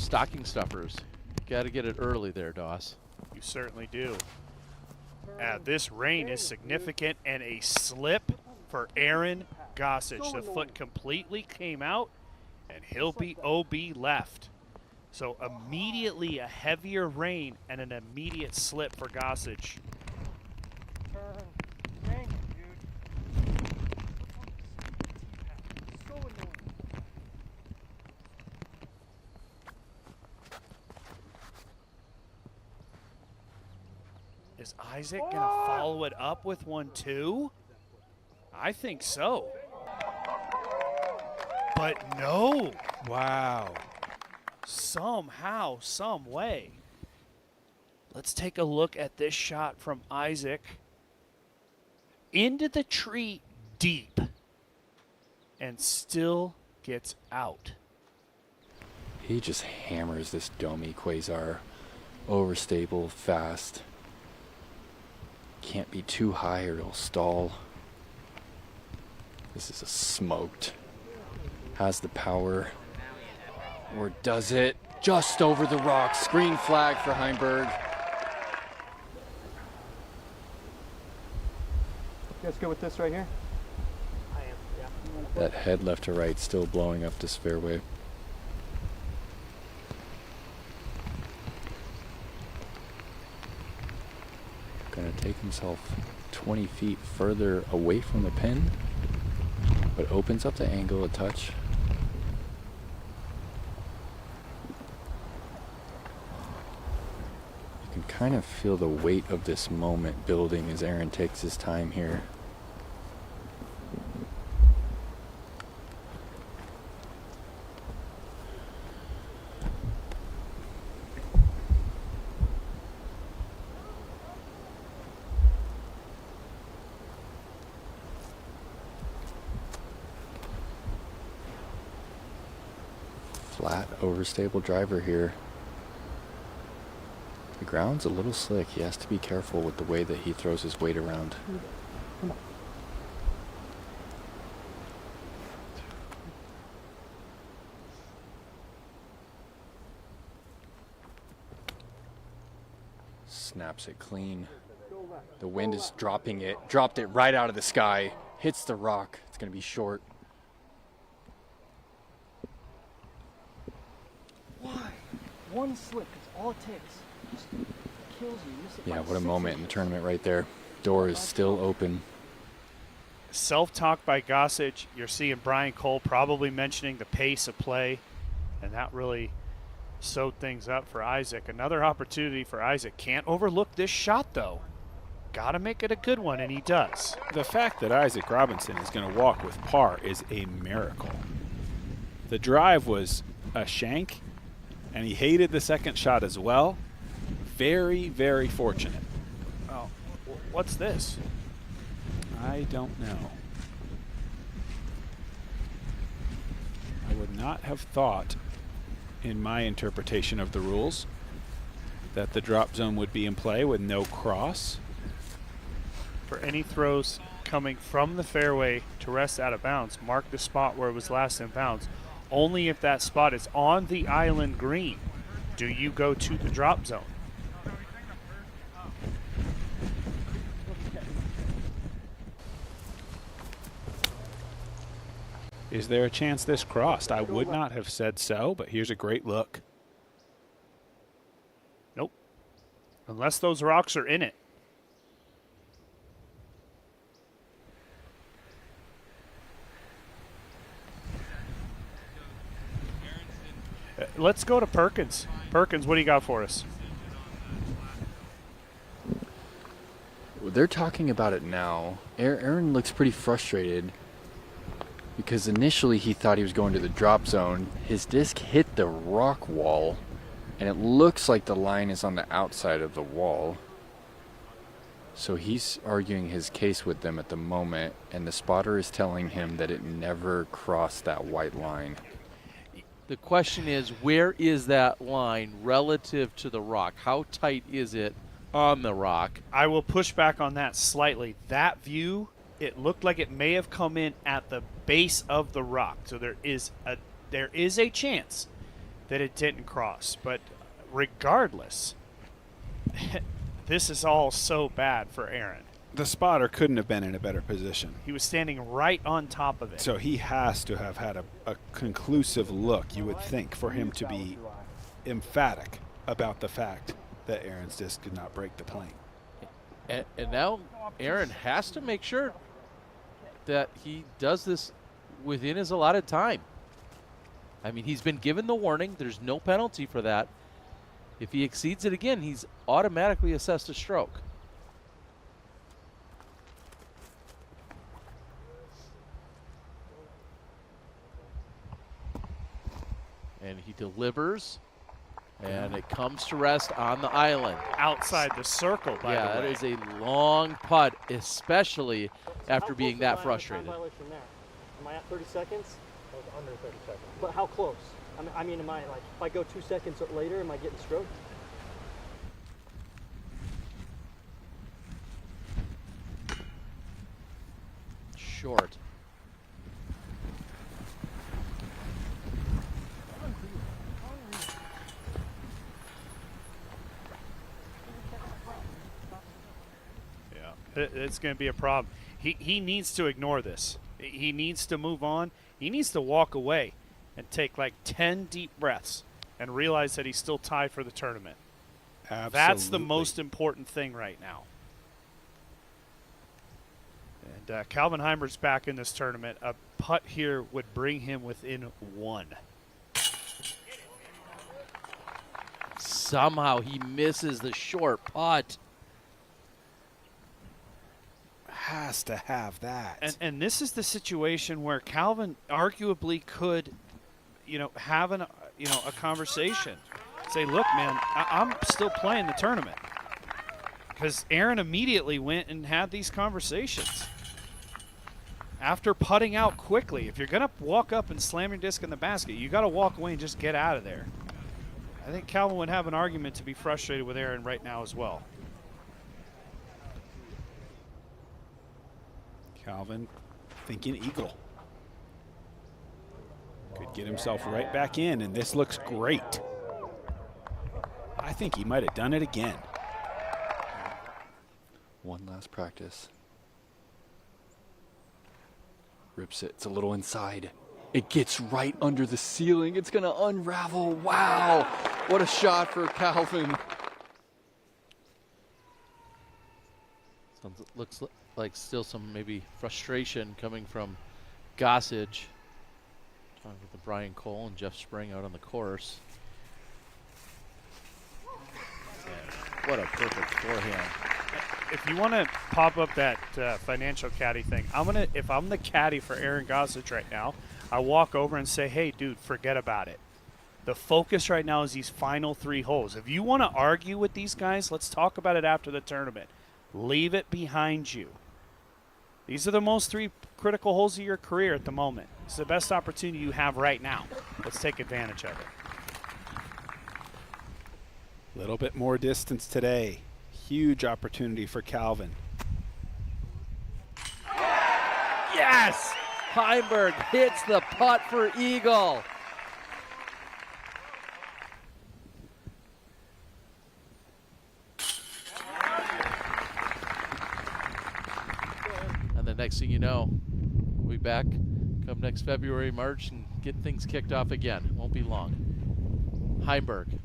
stocking stuffers. Got to get it early there, Doss. You certainly do. This rain is significant, and a slip for Aaron Gossage. The foot completely came out, and he'll be OB left. So immediately a heavier rain and an immediate slip for Gossage. Is Isaac going to follow it up with one, too? I think so. But no. Wow. Somehow, some way. Let's take a look at this shot from Isaac. Into the tree deep. And still gets out. He just hammers this domey quasar. Overstable, fast. Can't be too high or it'll stall. This is a smoked. Has the power. Or does it? Just over the rocks. Green flag for Heimburg. You guys good with this right here? I am, yeah. That head left to right still blowing up this fairway. Gonna take himself 20 feet further away from the pin, but opens up the angle a touch. You can kind of feel the weight of this moment building as Aaron takes his time here. Flat, overstable driver here. The ground's a little slick. He has to be careful with the way that he throws his weight around. Snaps it clean. The wind is dropping it. Dropped it right out of the sky. Hits the rock. It's going to be short. Why? One slip, it's all it takes. Just kills you. Yeah, what a moment in the tournament right there. Door is still open. Self-talk by Gossage. You're seeing Brian Cole probably mentioning the pace of play, and that really sewed things up for Isaac. Another opportunity for Isaac. Can't overlook this shot, though. Got to make it a good one, and he does. The fact that Isaac Robinson is going to walk with par is a miracle. The drive was a shank, and he hated the second shot as well. Very, very fortunate. Oh, what's this? I don't know. I would not have thought, in my interpretation of the rules, that the drop zone would be in play with no cross. For any throws coming from the fairway to rest out of bounds, mark the spot where it was last in bounds. Only if that spot is on the island green do you go to the drop zone. Is there a chance this crossed? I would not have said so, but here's a great look. Nope. Unless those rocks are in it. Let's go to Perkins. Perkins, what do you got for us? They're talking about it now. Aaron looks pretty frustrated because initially he thought he was going to the drop zone. His disc hit the rock wall, and it looks like the line is on the outside of the wall. So he's arguing his case with them at the moment, and the spotter is telling him that it never crossed that white line. The question is, where is that line relative to the rock? How tight is it on the rock? I will push back on that slightly. That view, it looked like it may have come in at the base of the rock. So there is a chance that it didn't cross. But regardless, this is all so bad for Aaron. The spotter couldn't have been in a better position. He was standing right on top of it. So he has to have had a conclusive look, you would think, for him to be emphatic about the fact that Aaron's disc did not break the plane. And now Aaron has to make sure that he does this within his allotted time. I mean, he's been given the warning. There's no penalty for that. If he exceeds it again, he's automatically assessed a stroke. And he delivers, and it comes to rest on the island. Outside the circle, by the way. Yeah, that is a long putt, especially after being that frustrated. Violation there. Am I at 30 seconds? I was under 30 seconds. But how close? I mean, am I like, if I go 2 seconds later, am I getting stroked? Short. It's going to be a problem. He needs to ignore this. He needs to move on. He needs to walk away and take like 10 deep breaths and realize that he's still tied for the tournament. Absolutely. That's the most important thing right now. And Calvin Heimburg's back in this tournament. A putt here would bring him within 1. Somehow he misses the short putt. Has to have that. And this is the situation where Calvin arguably could, have a conversation. Say, look, man, I'm still playing the tournament. Because Aaron immediately went and had these conversations. After putting out quickly, if you're going to walk up and slam your disc in the basket, you got to walk away and just get out of there. I think Calvin would have an argument to be frustrated with Aaron right now as well. Calvin thinking eagle. Could get himself right back in, and this looks great. I think he might have done it again. One last practice. Rips it. It's a little inside. It gets right under the ceiling. It's going to unravel. Wow. What a shot for Calvin. Looks like still some maybe frustration coming from Gossage. Talking with the Brian Cole and Jeff Spring out on the course. And what a perfect forehand. If you want to pop up that financial caddy thing, if I'm the caddy for Aaron Gossage right now, I walk over and say, hey, dude, forget about it. The focus right now is these final 3 holes. If you want to argue with these guys, let's talk about it after the tournament. Leave it behind you. These are the most 3 critical holes of your career at the moment. It's the best opportunity you have right now. Let's take advantage of it. A little bit more distance today. Huge opportunity for Calvin. Yes! Heimburg hits the putt for eagle. And the next thing you know, we'll be back come next February, March, and get things kicked off again. Won't be long. Heimburg.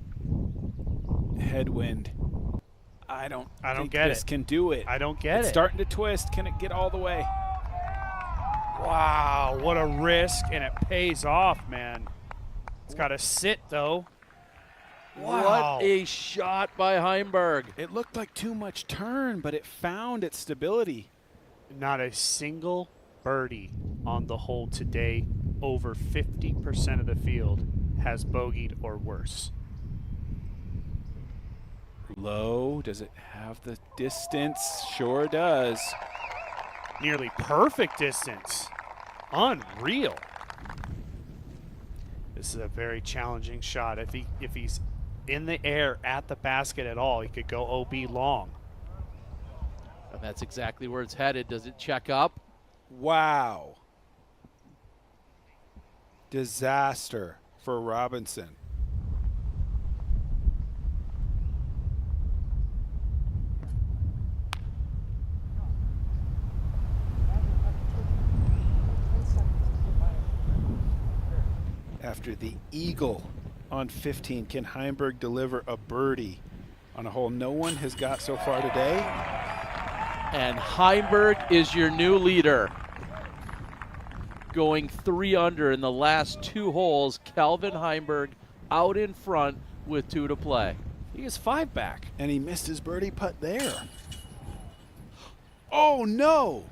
Headwind. I don't think get this it. can do it. I don't get It's it. starting to twist. Can it get all the way? Wow, what a risk, and it pays off, man. It's got to sit, though. Wow. What a shot by Heimburg. It looked like too much turn, but it found its stability. Not a single birdie on the hole today. Over 50% of the field has bogeyed or worse. Low. Does it have the distance? Sure does. Nearly perfect distance. Unreal. This is a very challenging shot. If he's in the air at the basket at all, he could go OB long. And that's exactly where it's headed. Does it check up? Wow. Disaster for Robinson. after the eagle on 15. Can Heimburg deliver a birdie on a hole no one has got so far today? And Heimburg is your new leader. Going 3 under in the last 2 holes. Calvin Heimburg out in front with 2 to play. He is 5 back, and he missed his birdie putt there. Oh, no!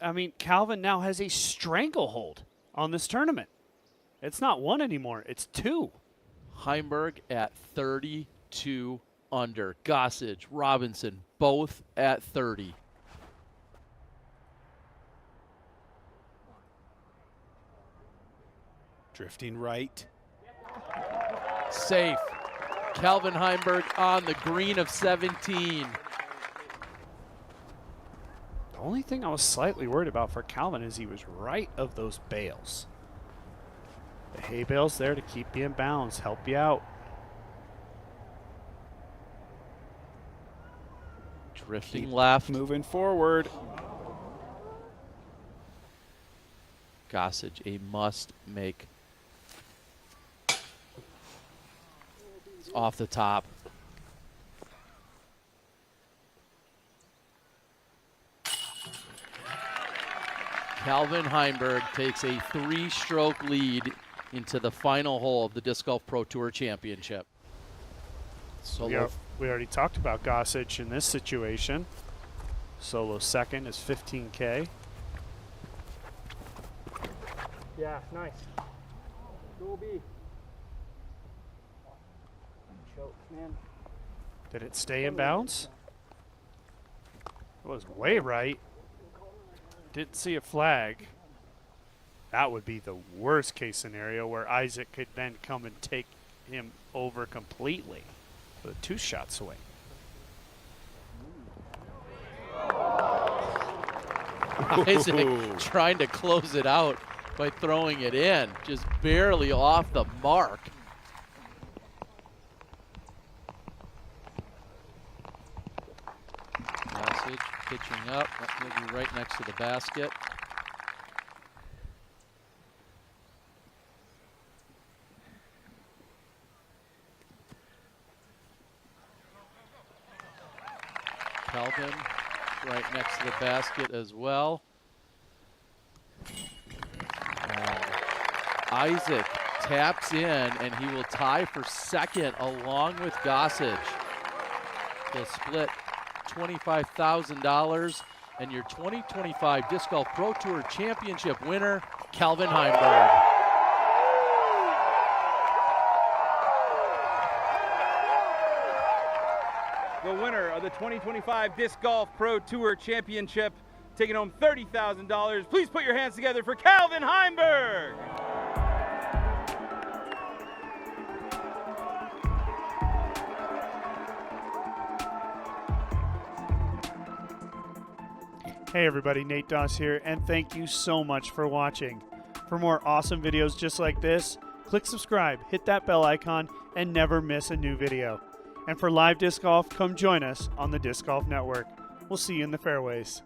I mean, Calvin now has a stranglehold on this tournament. It's not 1 anymore, it's 2. Heimburg at 32 under. Gossage, Robinson, both at 30. Drifting right. Safe. Calvin Heimburg on the green of 17. The only thing I was slightly worried about for Calvin is he was right of those bales. The hay bales there to keep you in bounds, help you out. Drifting left. Moving forward. Gossage, a must make. It's off the top. Calvin Heimburg takes a 3-stroke lead into the final hole of the Disc Golf Pro Tour Championship. Solo. We already talked about Gossage in this situation. Solo second is 15K. Yeah, nice. Go B. Choke, man. Did it stay in bounds? It was way right. Didn't see a flag. That would be the worst case scenario where Isaac could then come and take him over completely with a 2-shot swing. Isaac trying to close it out by throwing it in, just barely off the mark. Gossage pitching up, maybe right next to the basket. Calvin right next to the basket as well. Isaac taps in, and he will tie for second along with Gossage. They'll split $25,000, and your 2025 Disc Golf Pro Tour Championship winner, Calvin Heimburg. The winner of the 2025 Disc Golf Pro Tour Championship, taking home $30,000. Please put your hands together for Calvin Heimburg. Hey everybody, Nate Doss here, and thank you so much for watching. For more awesome videos just like this, click subscribe, hit that bell icon, and never miss a new video. And for live disc golf, come join us on the Disc Golf Network. We'll see you in the fairways.